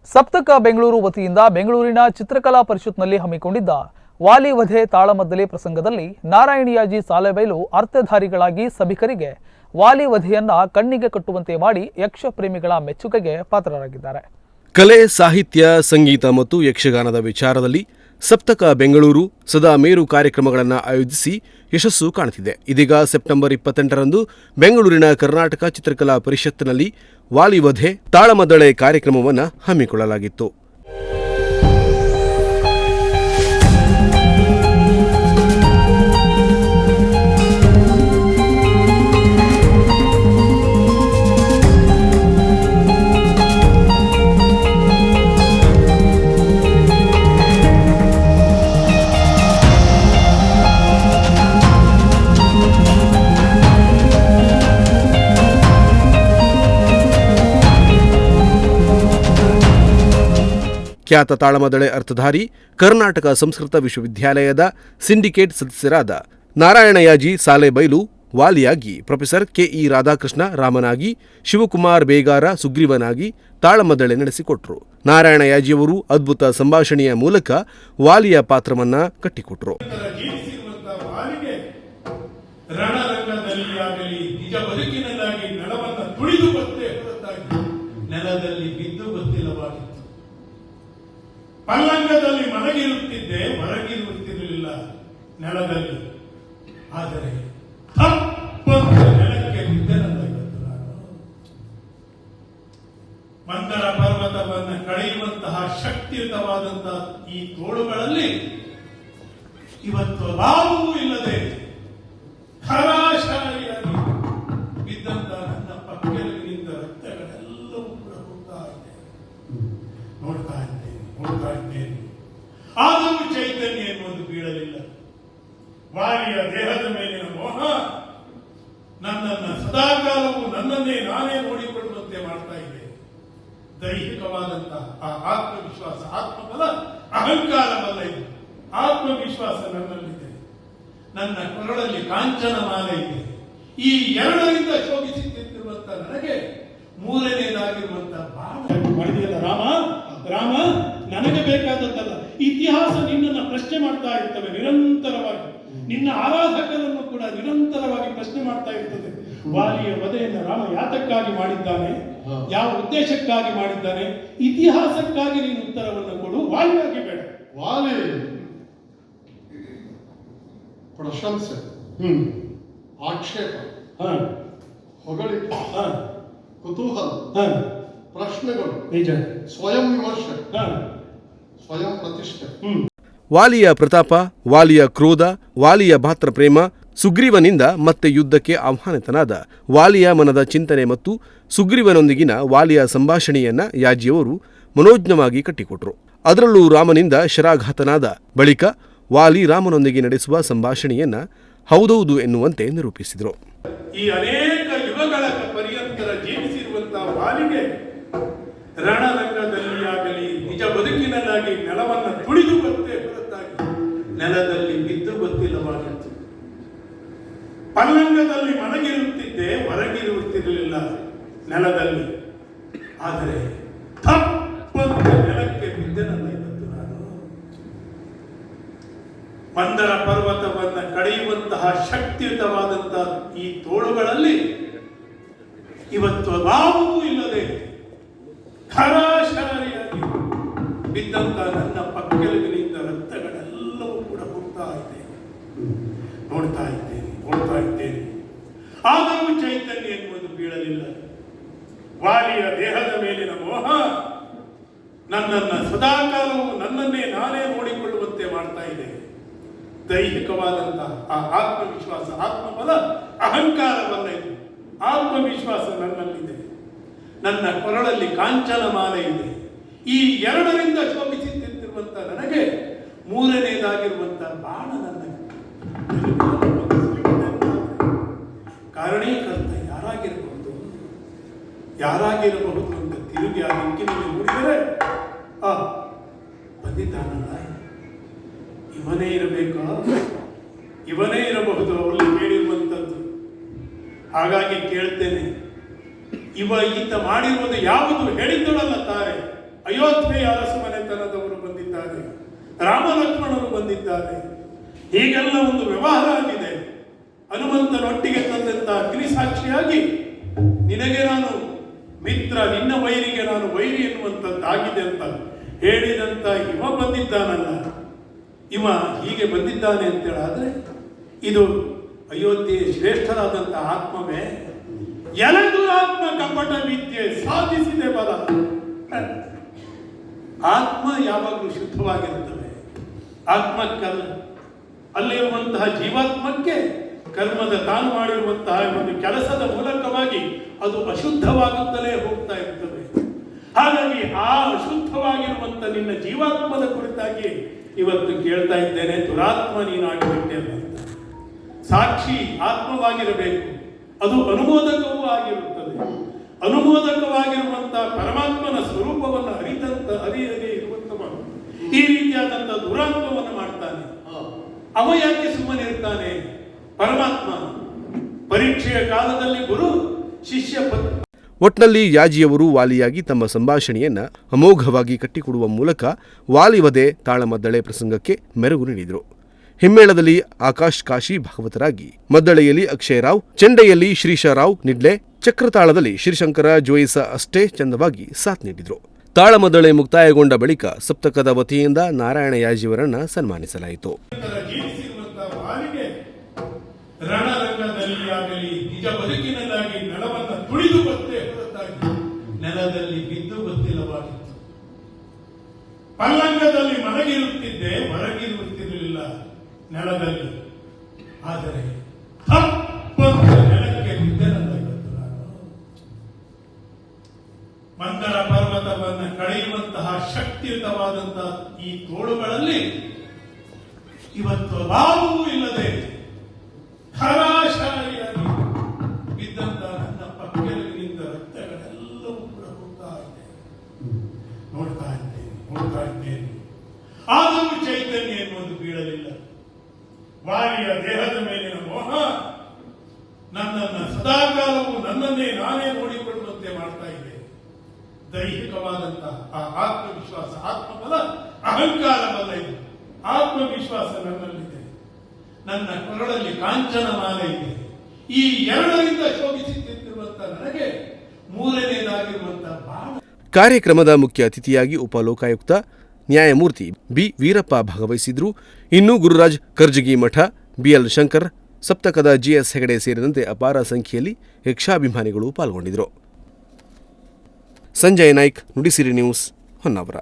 ಸಪ್ತಕ ಬೆಂಗಳೂರು ವತಿಯಿಂದ ಬೆಂಗಳೂರಿನ ಚಿತ್ರಕಲಾ ಪರಿಷತ್ನಲ್ಲಿ ಹಮ್ಮಿಕೊಂಡಿದ್ದ ವಾಲಿ ವಧೆ ತಾಳಮದ್ದಲೆ ಪ್ರಸಂಗದಲ್ಲಿ ನಾರಾಯಣಿಯಾಜಿ ಸಾಲೆಬೈಲು ಅರ್ಥಧಾರಿಗಳಾಗಿ ಸಭಿಕರಿಗೆ ವಾಲಿ ವಧೆಯನ್ನ ಕಣ್ಣಿಗೆ ಕಟ್ಟುವಂತೆ ಮಾಡಿ ಯಕ್ಷ ಪ್ರೇಮಿಗಳ ಮೆಚ್ಚುಗೆಗೆ ಪಾತ್ರರಾಗಿದ್ದಾರೆ. ಕಲೆ, ಸಾಹಿತ್ಯ, ಸಂಗೀತ ಮತ್ತು ಯಕ್ಷಗಾನದ ವಿಚಾರದಲ್ಲಿ ಸಪ್ತಕ ಬೆಂಗಳೂರು ಸದಾ ಮೇರು ಕಾರ್ಯಕ್ರಮಗಳನ್ನು ಆಯೋಜಿಸಿ ಯಶಸ್ಸು ಕಾಣುತ್ತಿದೆ. ಇದೀಗ ಸೆಪ್ಟೆಂಬರ್ 28ರಂದು ಬೆಂಗಳೂರಿನ ಕರ್ನಾಟಕ ಚಿತ್ರಕಲಾ ಪರಿಷತ್ತಿನಲ್ಲಿ ವಾಲಿ ವಧೆ ತಾಳಮದ್ದಳೆ ಕಾರ್ಯಕ್ರಮವನ್ನು ಹಮ್ಮಿಕೊಳ್ಳಲಾಗಿತ್ತು. ಖ್ಯಾತ ತಾಳಮದ್ದಳೆ ಅರ್ಥಧಾರಿ ಕರ್ನಾಟಕ ಸಂಸ್ಕೃತ ವಿಶ್ವವಿದ್ಯಾಲಯದ ಸಿಂಡಿಕೇಟ್ ಸದಸ್ಯರಾದ ನಾರಾಯಣಯಾಜಿ ಸಾಲೆಬೈಲು ವಾಲಿಯಾಗಿ, ಪ್ರೊಫೆಸರ್ ಕೆಇ ರಾಧಾಕೃಷ್ಣ ರಾಮನಾಗಿ, ಶಿವಕುಮಾರ್ ಬೇಗಾರ ಸುಗ್ರೀವನಾಗಿ ತಾಳಮದ್ದಳೆ ನಡೆಸಿಕೊಟ್ರು. ನಾರಾಯಣಯಾಜಿಯವರು ಅದ್ಭುತ ಸಂಭಾಷಣೆಯ ಮೂಲಕ ವಾಲಿಯ ಪಾತ್ರವನ್ನ ಕಟ್ಟಿಕೊಟ್ರು. ಪಲ್ಲಂಗದಲ್ಲಿ ಮಲಗಿರುತ್ತಿದ್ದೆ, ಹೊರಗಿರುತ್ತಿರಲಿಲ್ಲ ನೆಲದಲ್ಲಿ. ಆದರೆ ತಪ್ಪಂತ ನೆಲಕ್ಕೆ ಬಿದ್ದನಲ್ಲ ಇವತ್ತು ನಾನು. ಮಂದರ ಪರ್ವತವನ್ನು ಕಳೆಯುವಂತಹ ಶಕ್ತಿಯುತವಾದಂತಹ ಈ ತೋಳುಗಳಲ್ಲಿ ಇವತ್ತು ಲಾಭವೂ ಇಲ್ಲದೆ ಹರಾಶಾರಿಯಾಗಿ ಬಿದ್ದಂತ ನನ್ನ ಪಕ್ಕದಲ್ಲಿದ್ದ ರಕ್ತಗಳೆಲ್ಲವೂ ಕೂಡ ಹೋಗ್ತಾ ಇದೆ. ನೋಡ್ತಾ ಇದ್ದೇನೆ. ಆದರೂ ಚೈತನ್ಯ ಎನ್ನುವುದು ಬೀಳಲಿಲ್ಲ. ವಾಲಿಯ ದೇಹದ ಮೇಲಿನ ಮೋಹ ನನ್ನನ್ನು ಸದಾಕಾಲವೂ ನನ್ನನ್ನೇ ನಾನೇ ನೋಡಿಕೊಳ್ಳುವಂತೆ ಮಾಡ್ತಾ ಇದೆ. ದೈಹಿಕವಾದಂತಹ ಆ ಆತ್ಮವಿಶ್ವಾಸ, ಆತ್ಮಬಲ, ಅಹಂಕಾರವಲ್ಲ ಇದು. ಆತ್ಮವಿಶ್ವಾಸ ನನ್ನಲ್ಲಿದೆ. ನನ್ನ ಕೊರಳಲ್ಲಿ ಕಾಂಚನ ಮಾಲೆ ಇದೆ. ಈ ಎರಡರಿಂದ ಶೋಭಿಸುತ್ತಿರುವಂತಹ ನನಗೆ ಮೂರನೇದಾಗಿರುವಂತಹ ಭಾವ ಮಾಡಿದೆಯಲ್ಲ ರಾಮ, ನನಗೆ ಬೇಕಾದದ್ದಲ್ಲ. ಇತಿಹಾಸ ನಿನ್ನನ್ನು ಪ್ರಶ್ನೆ ಮಾಡ್ತಾ ಇರ್ತವೆ ನಿರಂತರವಾಗಿ. ನಿನ್ನ ಆರಾಧಕರನ್ನು ಕೂಡ ನಿರಂತರವಾಗಿ ಪ್ರಶ್ನೆ ಮಾಡ್ತಾ ಇರ್ತದೆ. ವಾಲಿಯ ವಧೆಯನ್ನು ರಾಮ ಯಾತಕ್ಕಾಗಿ ಮಾಡಿದ್ದಾನೆ, ಯಾವ ಉದ್ದೇಶಕ್ಕಾಗಿ ಮಾಡಿದ್ದಾನೆ, ಇತಿಹಾಸಕ್ಕಾಗಿ ನೀನು ಉತ್ತರವನ್ನು ಕೊಡು, ವಾಲಿಯಾಗಿ ಬೇಡ. ವಾಲಿ ಪ್ರಶಂಸೆ, ಆಕ್ಷೇಪ, ಹೊಗಳಿಕೆ, ಕುತೂಹಲ, ಪ್ರಶ್ನೆಗಳು, ನಿಜ, ಸ್ವಯಂ ವಿಮರ್ಶೆ, ಸ್ವಯಂ ಪ್ರತಿಷ್ಠೆ. ವಾಲಿಯ ಪ್ರತಾಪ, ವಾಲಿಯ ಕ್ರೋಧ, ವಾಲಿಯ ಭಾತ್ರ ಪ್ರೇಮ, ಸುಗ್ರೀವನಿಂದ ಮತ್ತೆ ಯುದ್ಧಕ್ಕೆ ಆಹ್ವಾನಿತನಾದ ವಾಲಿಯ ಮನದ ಚಿಂತನೆ ಮತ್ತು ಸುಗ್ರೀವನೊಂದಿಗಿನ ವಾಲಿಯ ಸಂಭಾಷಣೆಯನ್ನ ಯಾಜಿಯವರು ಮನೋಜ್ಞವಾಗಿ ಕಟ್ಟಿಕೊಟ್ರು. ಅದರಲ್ಲೂ ರಾಮನಿಂದ ಶರಾಘಾತನಾದ ಬಳಿಕ ವಾಲಿ ರಾಮನೊಂದಿಗೆ ನಡೆಸುವ ಸಂಭಾಷಣೆಯನ್ನ ಹೌದೌದು ಎನ್ನುವಂತೆ ನಿರೂಪಿಸಿದರು. ಈ ಅನೇಕ ಯುಗಗಳ ಪರ್ಯಂತರ ಜೀವಿಸಿರುವಂತಹ ವಾಲಿಗೆ ರಣರಂಗದಲ್ಲಿ ಆಗಲಿ ನಿಜ ಬದುಕಿನಲ್ಲಾಗಿ ನೆಲವನ್ನು ತುಳಿದು ಬತ್ತೆ ಹೊರತಾಗಿ ನೆಲದಲ್ಲಿ ಬಿದ್ದು ಗೊತ್ತಿಲ್ಲವಾಗಿತ್ತು. ಪಲ್ಲಂಗದಲ್ಲಿ ಮಲಗಿರುತ್ತಿದ್ದೆ, ಹೊರಗಿರುತ್ತಿರಲಿಲ್ಲ ನೆಲದಲ್ಲಿ. ಆದರೆ ತಪ್ಪಂತ ನೆಲಕ್ಕೆ ಬಿದ್ದನಲ್ಲ ಇವತ್ತು ನಾನು. ಮಂದರ ಪರ್ವತವನ್ನು ಕಳೆಯುವಂತಹ ಶಕ್ತಿಯುತವಾದಂತಹ ಈ ತೋಳುಗಳಲ್ಲಿ ಇವತ್ತು ಲಾಭವೂ ಇಲ್ಲದೆ ಹರಾಶಾರಿಯಾಗಿ ಬಿದ್ದಂತ ನನ್ನ ಪಕ್ಕೆಲುಬಿನಿಂದ ರಕ್ತಗಳೆಲ್ಲವೂ ಕೂಡ ಹೋಗ್ತಾ ಇದೆ. ನೋಡ್ತಾ ಇದ್ದೇನೆ. ಆದರೂ ಚೈತನ್ಯ ಎನ್ನುವುದು ಬೀಳಲಿಲ್ಲ. ವಾಲಿಯ ದೇಹದ ಮೇಲಿನ ಮೋಹ ನನ್ನನ್ನು ಸದಾಕಾಲವೂ ನನ್ನನ್ನೇ ನಾನೇ ನೋಡಿಕೊಳ್ಳುವಂತೆ ಮಾಡ್ತಾ ಇದೆ. ದೈಹಿಕವಾದಂತಹ ಆ ಆತ್ಮವಿಶ್ವಾಸ, ಆತ್ಮಬಲ, ಅಹಂಕಾರವಲ್ಲ ಇದು. ಆತ್ಮವಿಶ್ವಾಸ ನನ್ನಲ್ಲಿದೆ. ನನ್ನ ಕೊರಳಲ್ಲಿ ಕಾಂಚನ ಮಾಲೆ ಇದೆ. ಈ ಎರಡರಿಂದ ಶೋಭಿಸುತ್ತಿರುವಂತಹ ನನಗೆ ಮೂರನೇದಾಗಿರುವಂತಹ ಬಾಣ ನನ್ನ ಕಾರಣೀಕರ್ತ ಯಾರಾಗಿರಬಹುದು ಅಂತ ತಿರುಗಿ ಆ ದಿಕ್ಕಿನಲ್ಲಿ ನೋಡಿದರೆ ಬಂದಿದ್ದಾನಲ್ಲ, ಇವನೇ ಇರಬೇಕಾ, ಇವನೇ ಇರಬಹುದು ಅವಳು ಕೇಳಿರುವಂಥದ್ದು. ಹಾಗಾಗಿ ಕೇಳ್ತೇನೆ, ಈತ ಮಾಡಿರುವುದು ಯಾವುದು ಹೇಳಿದ್ದಳಲ್ಲ ತಾರೆ, ಅಯೋಧ್ಯೆಯ ಅರಸಮನೆತನದವರು ಬಂದಿದ್ದಾರೆ, ರಾಮ ಲಕ್ಷ್ಮಣರು ಬಂದಿದ್ದಾರೆ. ಹೀಗೆಲ್ಲ ಒಂದು ವ್ಯವಹಾರ ಆಗಿದೆ. ಹನುಮಂತನೊಟ್ಟಿಗೆ ತಂದಂತ ಅಗ್ನಿಸಾಕ್ಷಿಯಾಗಿ ನಿನಗೆ ನಾನು ಮಿತ್ರ, ನಿನ್ನ ವೈರಿಗೆ ನಾನು ವೈರಿ ಎನ್ನುವಂಥದ್ದಾಗಿದೆ ಅಂತ ಹೇಳಿದಂತ ಇವ ಬಂದಿದ್ದಾನಲ್ಲ, ಇವ ಹೀಗೆ ಬಂದಿದ್ದಾನೆ ಅಂತೇಳಾದ್ರೆ ಇದು ಅಯೋಧ್ಯೆಯ ಶ್ರೇಷ್ಠರಾದಂಥ ಆತ್ಮವೇ? ಎಲೆದುರಾತ್ಮ ಕಪಟ ವಿದ್ಯೆ ಸಾಧಿಸಿದೆ ಬಲ. ಆತ್ಮ ಯಾವಾಗಲೂ ಶುದ್ಧವಾಗಿರುತ್ತವೆ, ಆತ್ಮಕ್ಕಲ್ಲ. ಅಲ್ಲಿರುವಂತಹ ಜೀವಾತ್ಮಕ್ಕೆ ಕರ್ಮದ ತಾನು ಮಾಡಿರುವಂತಹ ಒಂದು ಕೆಲಸದ ಮೂಲಕವಾಗಿ ಅದು ಅಶುದ್ಧವಾಗುತ್ತಲೇ ಹೋಗ್ತಾ ಇರ್ತವೆ. ಹಾಗಾಗಿ ಆ ಅಶುದ್ಧವಾಗಿರುವಂತ ನಿನ್ನ ಜೀವಾತ್ಮದ ಕುರಿತಾಗಿ ಇವತ್ತು ಕೇಳ್ತಾ ಇದ್ದೇನೆ, ದುರಾತ್ಮ ನೀನಾಗಿಬಿಟ್ಟೆ ಅಂತ. ಸಾಕ್ಷಿ ಆತ್ಮವಾಗಿರಬೇಕು, ಅದು ಅನುಮೋದಕವೂ ಆಗಿರುತ್ತದೆ. ಅನುಮೋದಕವಾಗಿರುವಂತಹ ಪರಮಾತ್ಮನ ಸ್ವರೂಪವನ್ನು ಅರಿಯದೇ ಇರುವಂತವ ಈ ರೀತಿಯಾದಂತಹ ದುರಾತ್ಮವನ್ನು ಮಾಡ್ತಾನೆ. ಅವ ಯಾಕೆ ಸುಮ್ಮನೆ ಇರ್ತಾನೆ? ಪರಮಾತ್ಮ ಪರೀಕ್ಷೆಯ ಕಾಲದಲ್ಲಿ ಗುರು ಶಿಷ್ಯ ಒಟ್ನಲ್ಲಿ ಯಾಜಿಯವರು ವಾಲಿಯಾಗಿ ತಮ್ಮ ಸಂಭಾಷಣೆಯನ್ನ ಅಮೋಘವಾಗಿ ಕಟ್ಟಿಕೊಡುವ ಮೂಲಕ ವಾಲಿವಧೆ ತಾಳಮದ್ದಳೆ ಪ್ರಸಂಗಕ್ಕೆ ಮೆರುಗು ನೀಡಿದರು. ಹಿಮ್ಮೇಳದಲ್ಲಿ ಆಕಾಶ್ ಕಾಶಿ ಭಾಗವತರಾಗಿ, ಮದ್ದಳೆಯಲ್ಲಿ ಅಕ್ಷಯರಾವ್, ಚೆಂಡೆಯಲ್ಲಿ ಶ್ರೀಶರಾವ್ ನಿಡ್ಲೆ, ಚಕ್ರತಾಳದಲ್ಲಿ ಶ್ರೀಶಂಕರ ಜೋಯಿಸ ಅಷ್ಟೇ ಚಂದವಾಗಿ ಸಾಥ್ ನೀಡಿದರು. ತಾಳಮದ್ದಳೆ ಮುಕ್ತಾಯಗೊಂಡ ಬಳಿಕ ಸಪ್ತಕದ ವತಿಯಿಂದ ನಾರಾಯಣ ಯಾಜಿಯವರನ್ನ ಸನ್ಮಾನಿಸಲಾಯಿತು. ರಣರಂಗದಲ್ಲಿ ಆಗಲಿ ನಿಜ ಬದುಕಿನಲ್ಲಾಗಿ ನೆಲವನ್ನು ತುಳಿದು ಬತ್ತೆ ಹೊರತಾಗಿ ನೆಲದಲ್ಲಿ ಬಿದ್ದು ಗೊತ್ತಿಲ್ಲವಾಗಿತ್ತು. ಪಲ್ಲಂಗದಲ್ಲಿ ಮಲಗಿರುತ್ತಿದ್ದೆ, ಹೊರಗಿರುತ್ತಿರಲಿಲ್ಲ ನೆಲದಲ್ಲಿ. ಆದರೆ ತಪ್ಪಂತ ನೆಲಕ್ಕೆ ಬಿದ್ದನಲ್ಲ ಇವತ್ತು ನಾನು. ಮಂದರ ಪರ್ವತವನ್ನು ಕಳೆಯುವಂತಹ ಶಕ್ತಿಯುತವಾದಂತಹ ಈ ತೋಳುಗಳಲ್ಲಿ ಇವತ್ತು ಲಾಭವೂ ಇಲ್ಲದೆ ಧರಾಶಾಲಿಯಾಗಿ ಬಿದ್ದಂತ ನನ್ನ ಪಕ್ಕದಲ್ಲಿದ್ದ ರಕ್ತಗಳೆಲ್ಲವೂ ಕೂಡ ಹೋಗ್ತಾ ಇದೆ. ನೋಡ್ತಾ ಇದ್ದೇನೆ. ಆದರೂ ಚೈತನ್ಯ ಎನ್ನುವುದು ಬೀಳಲಿಲ್ಲ. ವಾಲಿಯ ದೇಹದ ಮೇಲಿನ ಮೋಹ ನನ್ನನ್ನು ಸದಾಕಾಲವೂ ನನ್ನನ್ನೇ ನಾನೇ ನೋಡಿಕೊಳ್ಳುವಂತೆ ಮಾಡ್ತಾ ಇದೆ. ದೈಹಿಕವಾದಂತಹ ಆ ಆತ್ಮವಿಶ್ವಾಸ, ಆತ್ಮಬಲ, ಅಹಂಕಾರ ಬಲ ಇದೆ. ಆತ್ಮವಿಶ್ವಾಸ ನನ್ನಲ್ಲಿದೆ. ನನ್ನ ಕೊರಳಲ್ಲಿ ಕಾಂಚನ ಮಾಲೆ ಇದೆ. ಈ ಎರಡರಿಂದ ಶೋಭಿಸುತ್ತಿರುವಂತಹ ನನಗೆ ಮೂರನೇದಾಗಿರುವಂತಹ ಬಾಣ. ಕಾರ್ಯಕ್ರಮದ ಮುಖ್ಯ ಅತಿಥಿಯಾಗಿ ಉಪಲೋಕಾಯುಕ್ತ ನ್ಯಾಯಮೂರ್ತಿ ಬಿ ವೀರಪ್ಪ ಭಾಗವಹಿಸಿದ್ರು. ಇನ್ನು ಗುರುರಾಜ್ ಕರ್ಜಗಿ ಮಠ, ಬಿಎಲ್ ಶಂಕರ್, ಸಪ್ತಕದ ಜಿಎಸ್ ಹೆಗಡೆ ಸೇರಿದಂತೆ ಅಪಾರ ಸಂಖ್ಯೆಯಲ್ಲಿ ಯಕ್ಷಾಭಿಮಾನಿಗಳು ಪಾಲ್ಗೊಂಡಿದ್ದರು. ಸಂಜಯ್ ನಾಯ್ಕ್, ನುಡಿಸಿರಿ ನ್ಯೂಸ್, ಹೊನ್ನಾವರ.